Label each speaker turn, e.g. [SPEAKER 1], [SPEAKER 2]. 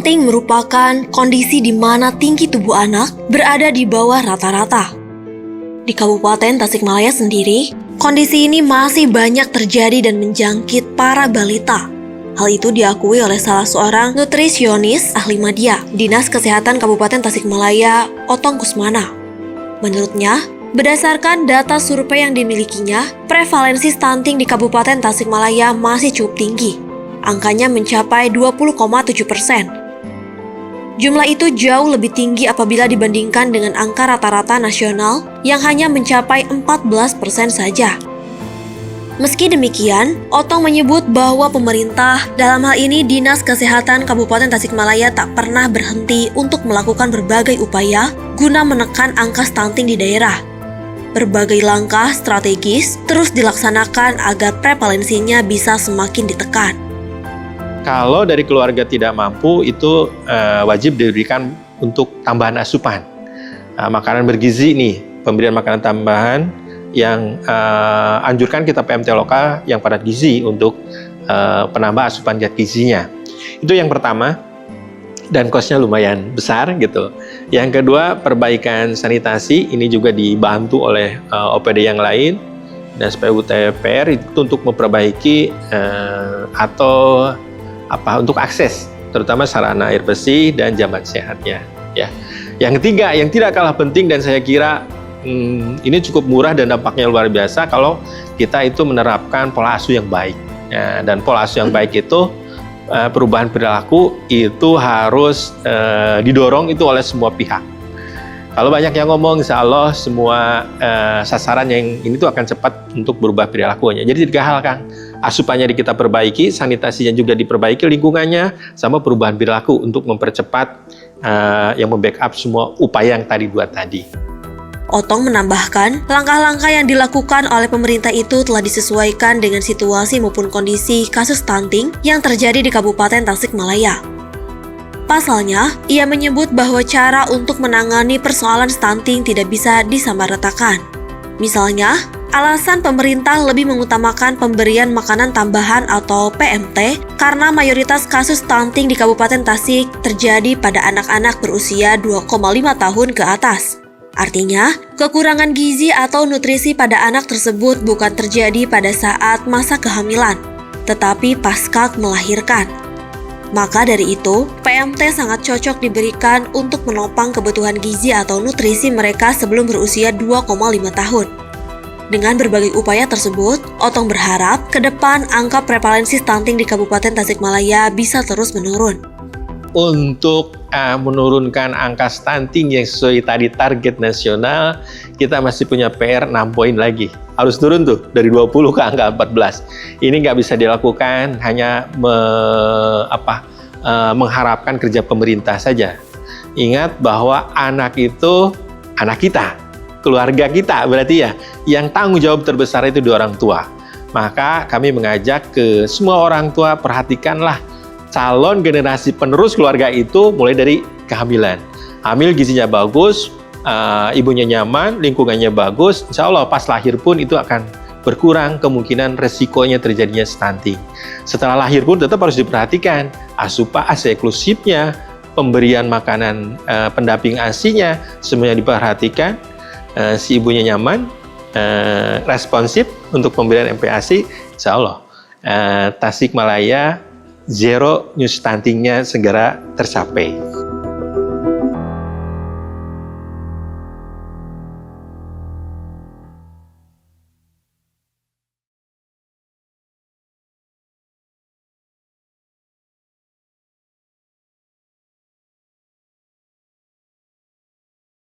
[SPEAKER 1] Stunting merupakan kondisi di mana tinggi tubuh anak berada di bawah rata-rata. Di Kabupaten Tasikmalaya sendiri, kondisi ini masih banyak terjadi dan menjangkit para balita. Hal itu diakui oleh salah seorang nutrisionis ahli media, Dinas Kesehatan Kabupaten Tasikmalaya, Otong Kusmana. Menurutnya, berdasarkan data survei yang dimilikinya, prevalensi stunting di Kabupaten Tasikmalaya masih cukup tinggi. Angkanya mencapai 20,7%. Jumlah itu jauh lebih tinggi apabila dibandingkan dengan angka rata-rata nasional yang hanya mencapai 14% saja. Meski demikian, Otong menyebut bahwa pemerintah, dalam hal ini Dinas Kesehatan Kabupaten Tasikmalaya, tak pernah berhenti untuk melakukan berbagai upaya guna menekan angka stunting di daerah. Berbagai langkah strategis terus dilaksanakan agar prevalensinya bisa semakin ditekan.
[SPEAKER 2] Kalau dari keluarga tidak mampu, itu wajib diberikan untuk tambahan asupan. Makanan bergizi nih, pemberian makanan tambahan yang anjurkan kita PMT lokal yang padat gizi untuk penambah asupan zat gizinya. Itu yang pertama, dan kosnya lumayan besar gitu. Yang kedua, perbaikan sanitasi, ini juga dibantu oleh OPD yang lain, dan SPBU TPR itu untuk memperbaiki untuk akses, terutama sarana air bersih dan jamban sehatnya. Ya. Yang ketiga, yang tidak kalah penting dan saya kira ini cukup murah dan dampaknya luar biasa kalau kita itu menerapkan pola asuh yang baik. Ya, dan pola asuh yang baik itu perubahan perilaku itu harus didorong itu oleh semua pihak. Kalau banyak yang ngomong, insya Allah semua sasaran yang ini tuh akan cepat untuk berubah perilakunya. Jadi 3 hal, Kang. Asupannya kita perbaiki, sanitasinya juga diperbaiki, lingkungannya, sama perubahan perilaku untuk mempercepat yang membackup semua upaya yang tadi 2 tadi.
[SPEAKER 1] Otong menambahkan, langkah-langkah yang dilakukan oleh pemerintah itu telah disesuaikan dengan situasi maupun kondisi kasus stunting yang terjadi di Kabupaten Tasikmalaya. Pasalnya, ia menyebut bahwa cara untuk menangani persoalan stunting tidak bisa disamaratakan. Misalnya, alasan pemerintah lebih mengutamakan pemberian makanan tambahan atau PMT karena mayoritas kasus stunting di Kabupaten Tasik terjadi pada anak-anak berusia 2,5 tahun ke atas. Artinya, kekurangan gizi atau nutrisi pada anak tersebut bukan terjadi pada saat masa kehamilan, tetapi pasca melahirkan. Maka dari itu, PMT sangat cocok diberikan untuk menopang kebutuhan gizi atau nutrisi mereka sebelum berusia 2,5 tahun. Dengan berbagai upaya tersebut, Otong berharap ke depan angka prevalensi stunting di Kabupaten Tasikmalaya bisa terus menurun.
[SPEAKER 2] Untuk menurunkan angka stunting yang sesuai tadi target nasional, kita masih punya PR 6 poin lagi. Harus turun tuh dari 20 ke angka 14. Ini nggak bisa dilakukan hanya mengharapkan kerja pemerintah saja. Ingat bahwa anak itu anak kita, keluarga kita berarti ya. Yang tanggung jawab terbesar itu di orang tua. Maka kami mengajak ke semua orang tua, perhatikanlah calon generasi penerus keluarga itu mulai dari kehamilan. Hamil gizinya bagus, ibunya nyaman, lingkungannya bagus, insya Allah pas lahir pun itu akan berkurang kemungkinan resikonya terjadinya stunting. Setelah lahir pun tetap harus diperhatikan ASI eksklusifnya, pemberian makanan pendamping ASI-nya, semuanya diperhatikan, si ibunya nyaman, responsif untuk pemberian MPASI, insya Allah Tasikmalaya zero new stunting-nya segera tercapai.